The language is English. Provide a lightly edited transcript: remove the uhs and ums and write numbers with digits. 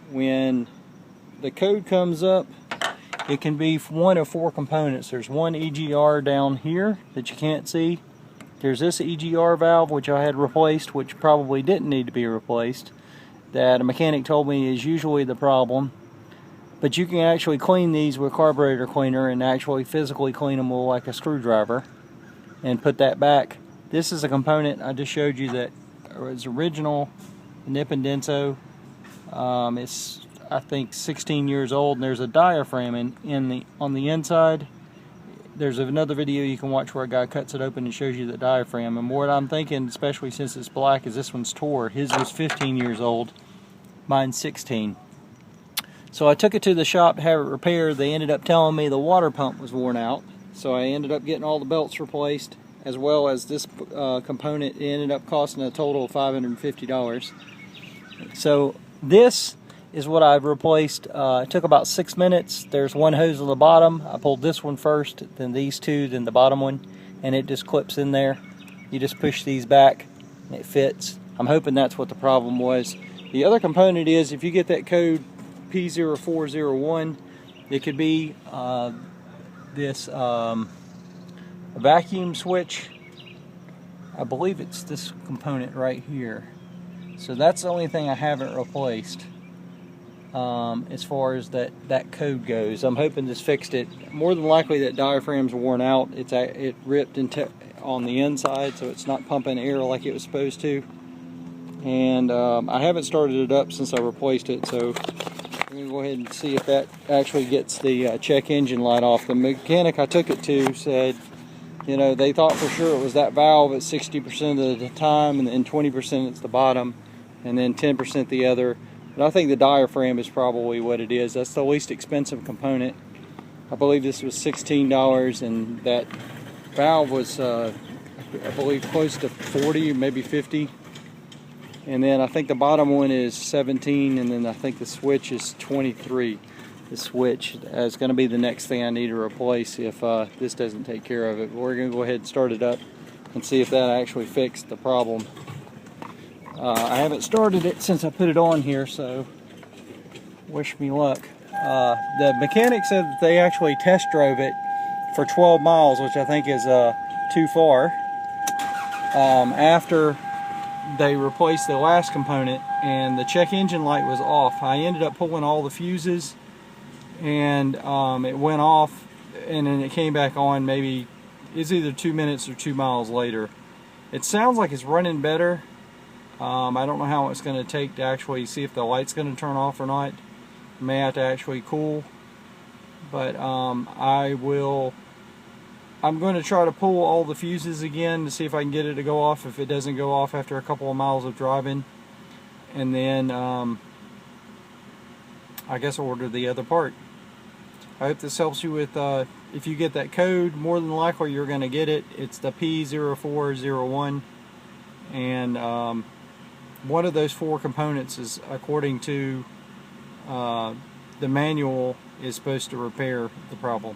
When the code comes up, it can be one of four components. There's one EGR down here that you can't see. There's this EGR valve, which I had replaced, which probably didn't need to be replaced, that a mechanic told me is usually the problem. But you can actually clean these with carburetor cleaner and actually physically clean them with like a screwdriver and put that back. This is a component I just showed you that was original, Nip and Denso. It's, I think, 16 years old, and there's a diaphragm on the inside. There's another video you can watch where a guy cuts it open and shows you the diaphragm. And what I'm thinking, especially since it's black, is this one's tore. His was 15 years old, mine's 16. So I took it to the shop to have it repaired. They ended up telling me the water pump was worn out. So I ended up getting all the belts replaced, as well as this component. It ended up costing a total of $550. So this is what I've replaced. It took about 6 minutes. There's one hose on the bottom. I pulled this one first, then these two, then the bottom one, and it just clips in there. You just push these back and it fits. I'm hoping that's what the problem was. The other component is, if you get that code P0401, it could be this vacuum switch. I believe it's this component right here. So that's the only thing I haven't replaced as far as that code goes. I'm hoping this fixed it. More than likely that diaphragm's worn out. It ripped on the inside, so it's not pumping air like it was supposed to. And I haven't started it up since I replaced it, so I'm going to go ahead and see if that actually gets the check engine light off. The mechanic I took it to said, you know, they thought for sure it was that valve at 60% of the time, and then 20% it's the bottom, and then 10% the other. But I think the diaphragm is probably what it is. That's the least expensive component. I believe this was $16, and that valve was, I believe, close to 40, maybe 50. And then I think the bottom one is 17, and then I think the switch is 23. The switch is going to be the next thing I need to replace if this doesn't take care of it. But we're going to go ahead and start it up and see if that actually fixed the problem. I haven't started it since I put it on here, so wish me luck. The mechanic said that they actually test drove it for 12 miles, which I think is too far. After they replaced the last component and the check engine light was off, I ended up pulling all the fuses, and it went off, and then it came back on. Maybe it's either 2 minutes or 2 miles later. It sounds like it's running better. I don't know how it's going to take to actually see if the light's going to turn off or not. I may have to actually cool, but I'm going to try to pull all the fuses again to see if I can get it to go off. If it doesn't go off after a couple of miles of driving, and then I guess order the other part. I hope this helps you with if you get that code. More than likely you're going to get it. It's the P0401, and one of those four components is, according to the manual, is supposed to repair the problem.